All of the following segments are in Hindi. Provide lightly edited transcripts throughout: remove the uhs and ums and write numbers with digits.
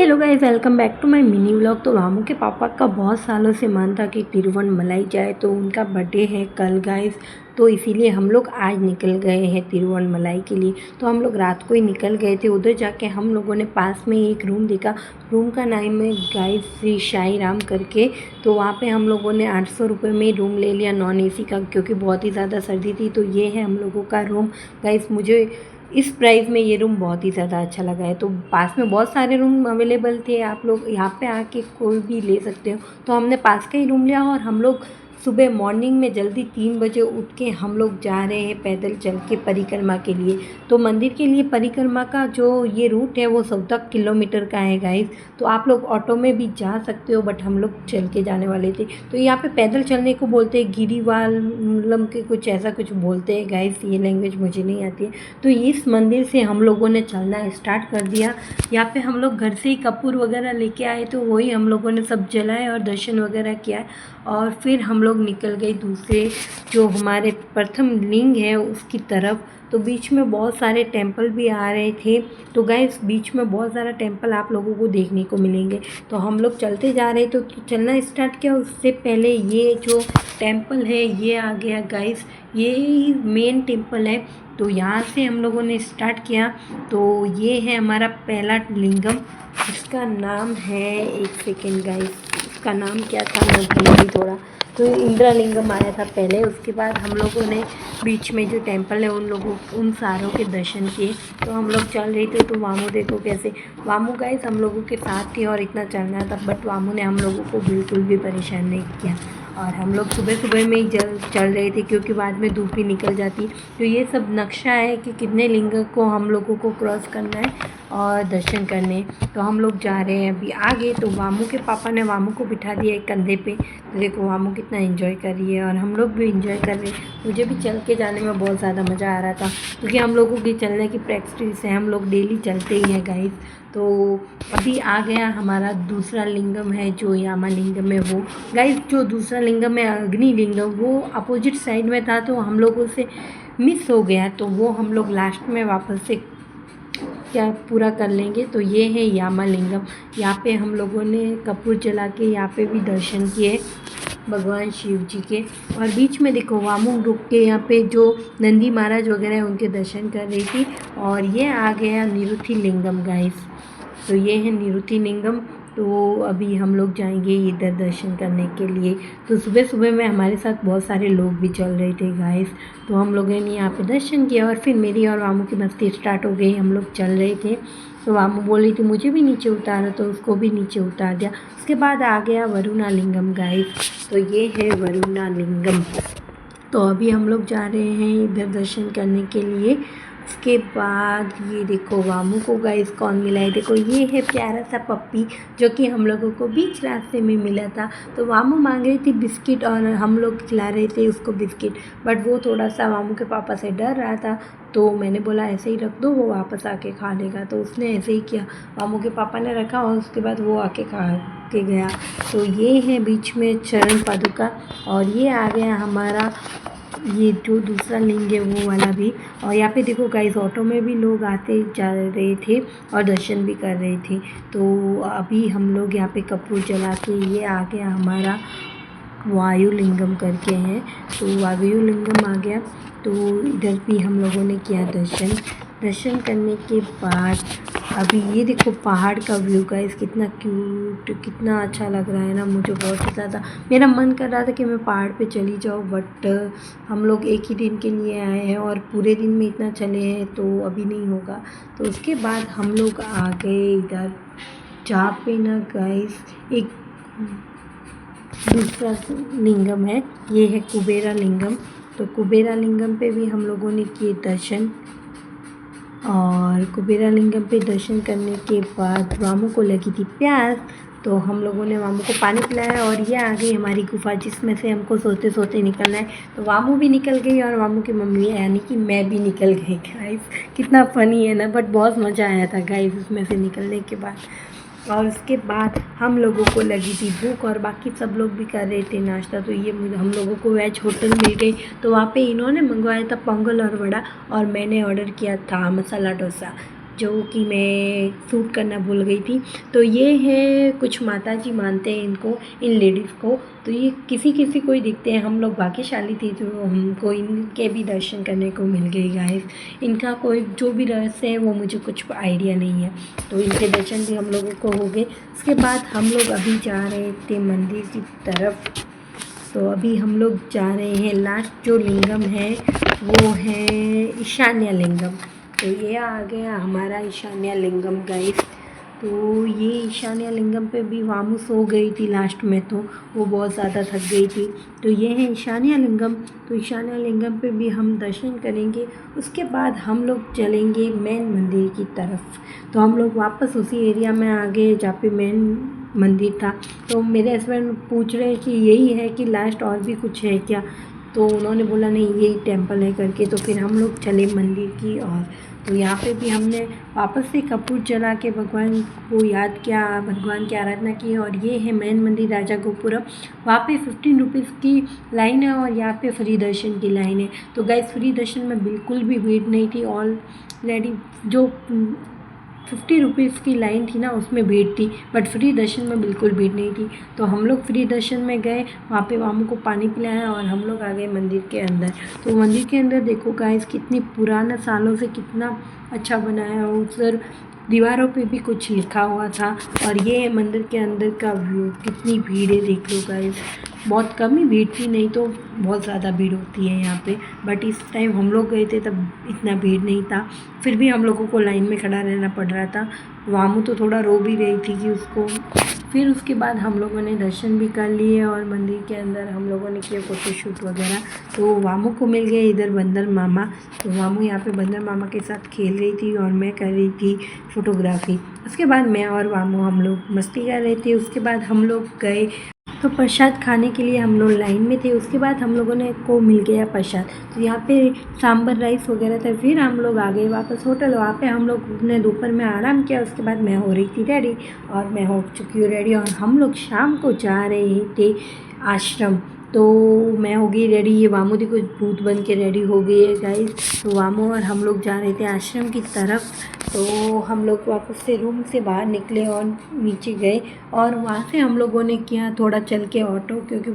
Hello guys, welcome back to my mini vlog. तो वामू के पापा का बहुत सालों से मन था कि तिरुवनमलाई जाए, तो उनका बर्थडे है कल गाइस। तो इसीलिए हम लोग आज निकल गए हैं तिरुवनमलाई के लिए। तो हम लोग रात को ही निकल गए थे। उधर जाके हम लोगों ने पास में एक रूम देखा। रूम का नाम है गाइस श्री साई राम करके। तो वहाँ पे हम लोगों ने 800 रुपये में रूम ले लिया नॉन एसी का, क्योंकि बहुत ही ज़्यादा सर्दी थी। तो ये है हम लोगों का रूम गाइस। मुझे इस प्राइस में ये रूम बहुत ही ज़्यादा अच्छा लगा है। तो पास में बहुत सारे रूम अवेलेबल थे, आप लोग यहाँ पे आके कोई भी ले सकते हो। तो हमने पास का ही रूम लिया और हम लोग सुबह मॉर्निंग में जल्दी 3 बजे उठ के हम लोग जा रहे हैं पैदल चल के परिक्रमा के लिए। तो मंदिर के लिए परिक्रमा का जो ये रूट है वो 14 किलोमीटर का है गाइस। तो आप लोग ऑटो में भी जा सकते हो, बट हम लोग चल के जाने वाले थे। तो यहाँ पे पैदल चलने को बोलते हैं गिरिवालम के कुछ ऐसा कुछ बोलते हैं गाइस, ये लैंग्वेज मुझे नहीं आती है। तो इस मंदिर से हम लोगों ने चलना स्टार्ट कर दिया। यहाँ पे हम लोग घर से ही कपूर वगैरह लेके आए, तो वही हम लोगों ने सब जलाए और दर्शन वगैरह किया। और फिर हम लोग निकल गए दूसरे जो हमारे प्रथम लिंग है उसकी तरफ। तो बीच में बहुत सारे टेंपल भी आ रहे थे। तो गाइस बीच में बहुत सारा टेंपल आप लोगों को देखने को मिलेंगे। तो हम लोग चलते जा रहे थे, तो चलना स्टार्ट किया। उससे पहले ये जो टेंपल है ये आ गया गाइस, ये मेन टेंपल है। तो यहाँ से हम लोगों ने स्टार्ट किया। तो ये है हमारा पहला लिंगम। इसका नाम है, एक सेकेंड गाइस, इसका नाम क्या था मैं भूल गई थोड़ा। तो इंद्रा लिंगम आया था पहले। उसके बाद हम लोगों ने बीच में जो टेंपल है उन सारों के दर्शन किए। तो हम लोग चल रहे थे। तो वामू देखो कैसे, वामू गाइस हम लोगों के साथ थी और इतना चलना था, बट वामू ने हम लोगों को बिल्कुल भी परेशान नहीं किया। और हम लोग सुबह सुबह में ही चल रहे थे, क्योंकि बाद में धूप भी निकल जाती। तो ये सब नक्शा है कि कितने लिंग को हम लोगों को क्रॉस करना है और दर्शन करने। तो हम लोग जा रहे हैं अभी आगे। तो वामू के पापा ने वामू को बिठा दिया एक कंधे पे। तो देखो वामू कितना एंजॉय कर रही है और हम लोग भी एंजॉय कर रहे हैं। मुझे भी चल के जाने में बहुत ज़्यादा मज़ा आ रहा था, क्योंकि हम लोगों की चलने की प्रैक्टिस है, हम लोग डेली चलते ही हैं गाइस। तो अभी आ गया हमारा दूसरा लिंगम है जो यामा लिंगम है वो गाइस। जो दूसरा लिंगम है अग्नि लिंगम, वो अपोजिट साइड में था, तो हम लोगों से मिस हो गया। तो वो हम लोग लास्ट में वापस से क्या पूरा कर लेंगे। तो ये है यामा लिंगम। यहाँ पे हम लोगों ने कपूर जला के यहाँ पे भी दर्शन किए भगवान शिव जी के। और बीच में देखो वामू रुक के यहाँ पे जो नंदी महाराज वगैरह हैं उनके दर्शन कर रही थी। और ये आ गया निरुति लिंगम गाइस। तो ये है निरुति लिंगम। तो अभी हम लोग जाएंगे इधर दर्शन करने के लिए। तो सुबह सुबह में हमारे साथ बहुत सारे लोग भी चल रहे थे गाइस। तो हम लोगों ने यहाँ पे दर्शन किया और फिर मेरी और वामू की मस्ती स्टार्ट हो गई। हम लोग चल रहे थे, तो वामू बोल रही थी मुझे भी नीचे उतारा, तो उसको भी नीचे उतार दिया। उसके बाद आ गया वरुणा लिंगम गाइस। तो ये है वरुणा लिंगम। तो अभी हम लोग जा रहे हैं इधर दर्शन करने के लिए। उसके बाद ये देखो वामू को गाइस कौन मिला है, देखो ये है प्यारा सा पप्पी जो कि हम लोगों को बीच रास्ते में मिला था। तो वामू मांग रही थी बिस्किट और हम लोग खिला रहे थे उसको बिस्किट, बट वो थोड़ा सा वामू के पापा से डर रहा था। तो मैंने बोला ऐसे ही रख दो, वो वापस आके खा लेगा। तो उसने ऐसे ही किया, वामू के पापा ने रखा और उसके बाद वो आके खा के गया। तो ये है बीच में चरण पादुका। और ये आ गया हमारा ये जो दूसरा लिंग है वो वाला भी। और यहाँ पे देखो गाइस ऑटो में भी लोग आते जा रहे थे और दर्शन भी कर रहे थे। तो अभी हम लोग यहाँ पे कपूर जला के, ये आ गया हमारा वायु लिंगम करके हैं। तो वायु लिंगम आ गया। तो इधर भी हम लोगों ने किया दर्शन करने के बाद अभी ये देखो पहाड़ का व्यू गाइस, कितना क्यूट, कितना अच्छा लग रहा है ना। मुझे बहुत ही ज़्यादा मेरा मन कर रहा था कि मैं पहाड़ पे चली जाऊँ, बट हम लोग एक ही दिन के लिए आए हैं और पूरे दिन में इतना चले हैं तो अभी नहीं होगा। तो उसके बाद हम लोग आ गए इधर जहाँ पे ना गाइस एक दूसरा लिंगम है, ये है कुबेरा लिंगम। तो कुबेरा लिंगम पे भी हम लोगों ने किए दर्शन। और कुबेरा लिंगम पे दर्शन करने के बाद वामू को लगी थी प्यास, तो हम लोगों ने वामू को पानी पिलाया। और ये आ गई हमारी गुफा जिसमें से हमको सोते सोते निकलना है। तो वामू भी निकल गई और वामू की मम्मी यानी कि मैं भी निकल गई गाइस। कितना फ़नी है ना, बट बहुत मज़ा आया था गाइस उसमें से निकलने के बाद। और उसके बाद हम लोगों को लगी थी भूख और बाकी सब लोग भी कर रहे थे नाश्ता। तो ये हम लोगों को वेज होटल मिल गई। तो वहाँ पे इन्होंने मंगवाया था पोंगल और वड़ा और मैंने ऑर्डर किया था मसाला डोसा। जो कि मैं शूट करना भूल गई थी। तो ये है, कुछ माता जी मानते हैं इनको, इन लेडीज़ को। तो ये किसी किसी को ही दिखते हैं। हम लोग भाग्यशाली थे जो हमको इनके भी दर्शन करने को मिल गए गाइस। इनका कोई जो भी रहस्य है वो मुझे कुछ आइडिया नहीं है। तो इनके दर्शन भी हम लोगों को हो गए। उसके बाद हम लोग अभी जा रहे थे मंदिर की तरफ। तो अभी हम लोग जा रहे हैं, लास्ट जो लिंगम है वो है ईशान्य लिंगम। तो ये आ गया हमारा ईशान्य लिंगम गाइस। तो ये ईशान्य लिंगम पे भी वामू सो गई थी लास्ट में, तो वो बहुत ज़्यादा थक गई थी। तो ये है ईशान्य लिंगम। तो ईशान्य लिंगम पे भी हम दर्शन करेंगे। उसके बाद हम लोग चलेंगे मेन मंदिर की तरफ। तो हम लोग वापस उसी एरिया में आ गए जहाँ पे मेन मंदिर था। तो मेरे हस्बैंड पूछ रहे हैं कि यही है कि लास्ट और भी कुछ है क्या। तो उन्होंने बोला नहीं यही टेंपल है करके। तो फिर हम लोग चले मंदिर की ओर। तो यहाँ पे भी हमने वापस से कपूर जला के भगवान को याद किया, भगवान की आराधना की। और ये है मेन मंदिर राजा गोपुरम। वहाँ पे 15 रुपीज़ की लाइन है और यहाँ पे फ्री दर्शन की लाइन है। तो गाइस फ्री दर्शन में बिल्कुल भी भीड़ नहीं थी। ऑलरेडी जो 50 रुपीज़ की लाइन थी ना उसमें भीड़ थी, बट फ्री दर्शन में बिल्कुल भीड़ नहीं थी। तो हम लोग फ्री दर्शन में गए, वहाँ पे मामू को पानी पिलाया और हम लोग आ गए मंदिर के अंदर। तो मंदिर के अंदर देखो गाइस कितनी पुराना सालों से कितना अच्छा बनाया है। उधर दीवारों पे भी कुछ लिखा हुआ था। और ये मंदिर के अंदर का व्यू, कितनी भीड़ है देख लो गाइस। बहुत कम ही भीड़ थी, नहीं तो बहुत ज़्यादा भीड़ होती है यहाँ पे। बट इस टाइम हम लोग गए थे तब इतना भीड़ नहीं था। फिर भी हम लोगों को लाइन में खड़ा रहना पड़ रहा था। वामू तो थोड़ा रो भी रही थी कि उसको। फिर उसके बाद हम लोगों ने दर्शन भी कर लिए और मंदिर के अंदर हम लोगों ने किया फ़ोटोशूट वगैरह। तो वामू को मिल गए इधर बंदर मामा। तो वामू यहाँ पे बंदर मामा के साथ खेल रही थी और मैं कर रही थी फ़ोटोग्राफी। उसके बाद मैं और वामू हम लोग मस्ती कर रहे थे। उसके बाद हम लोग गए तो प्रसाद खाने के लिए हम लोग लाइन में थे। उसके बाद हम लोगों ने को मिल गया प्रसाद। तो यहाँ पे सांभर राइस वगैरह था। फिर हम लोग आ गए वापस होटल। वहाँ पे हम लोग ने दोपहर में आराम किया। उसके बाद मैं हो रही थी रेडी और मैं हो चुकी हूँ रेडी। और हम लोग शाम को जा रहे थे आश्रम। तो मैं हो गई रेडी। ये वामू दी कुछ भूत बन के रेडी हो गई है गाइस। तो वामू और हम लोग जा रहे थे आश्रम की तरफ। तो हम लोग वापस से रूम से बाहर निकले और नीचे गए। और वहाँ से हम लोगों ने किया थोड़ा चल के ऑटो, क्योंकि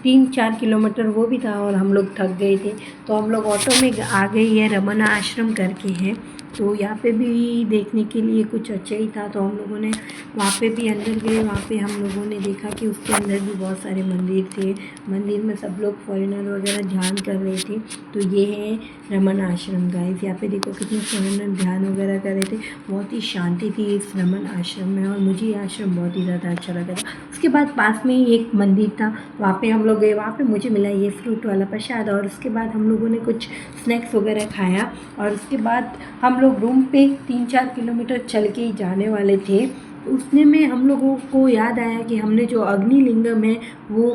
3-4 किलोमीटर वो भी था और हम लोग थक गए थे। तो हम लोग ऑटो में आ गए। ये रमना आश्रम करके है। तो यहाँ पे भी देखने के लिए कुछ अच्छा ही था। तो हम लोगों ने वहाँ पे भी अंदर गए। वहाँ पे हम लोगों ने देखा कि उसके अंदर भी बहुत सारे मंदिर थे। मंदिर में सब लोग फॉरेनर वगैरह ध्यान कर रहे थे। तो ये है रमन आश्रम गाइस। यहाँ पे देखो कितने फॉरेनर ध्यान वगैरह कर रहे थे। बहुत ही शांति थी इस रमन आश्रम में और मुझे ये आश्रम बहुत ही ज़्यादा अच्छा लगा था। उसके बाद पास में ही एक मंदिर था, वहाँ पे हम लोग गए। वहाँ पे मुझे मिला ये फ्रूट वाला प्रसाद। और उसके बाद हम लोगों ने कुछ स्नैक्स वगैरह खाया। और उसके बाद हम लोग रूम पे 3-4 किलोमीटर चल के ही जाने वाले थे। उसने में हम लोगों को याद आया कि हमने जो अग्निलिंगम है वो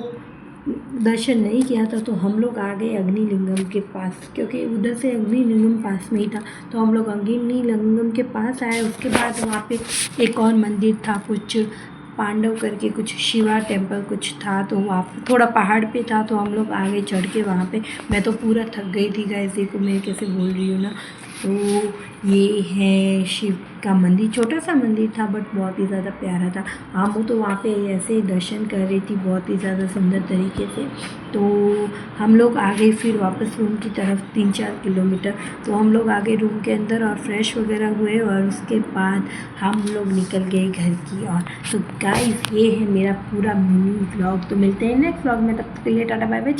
दर्शन नहीं किया था। तो हम लोग आ गए अग्निलिंगम के पास, क्योंकि उधर से अग्निलिंगम पास में ही था। तो हम लोग अग्निलिंगम के पास आए। उसके बाद वहाँ पे एक और मंदिर था, कुछ पांडव करके, कुछ शिवा टेम्पल कुछ था। तो वहाँ पे थोड़ा पहाड़ पे था। तो हम लोग आगे चढ़ के वहाँ पे, मैं तो पूरा थक गई थी गाइस। देखो मैं कैसे बोल रही हूँ ना। तो ये है शिव का मंदिर। छोटा सा मंदिर था बट बहुत ही ज़्यादा प्यारा था। हम तो वहाँ पे ऐसे ही दर्शन कर रही थी बहुत ही ज़्यादा सुंदर तरीके से। तो हम लोग आ गए फिर वापस रूम की तरफ 3-4 किलोमीटर। तो हम लोग आ गए रूम के अंदर और फ्रेश वगैरह हुए और उसके बाद हम लोग निकल गए घर की ओर। तो गाइस ये है मेरा पूरा मिनी व्लॉग। तो मिलते हैं नेक्स्ट व्लॉग में, तब तक के लिए टाटा बाय बाय।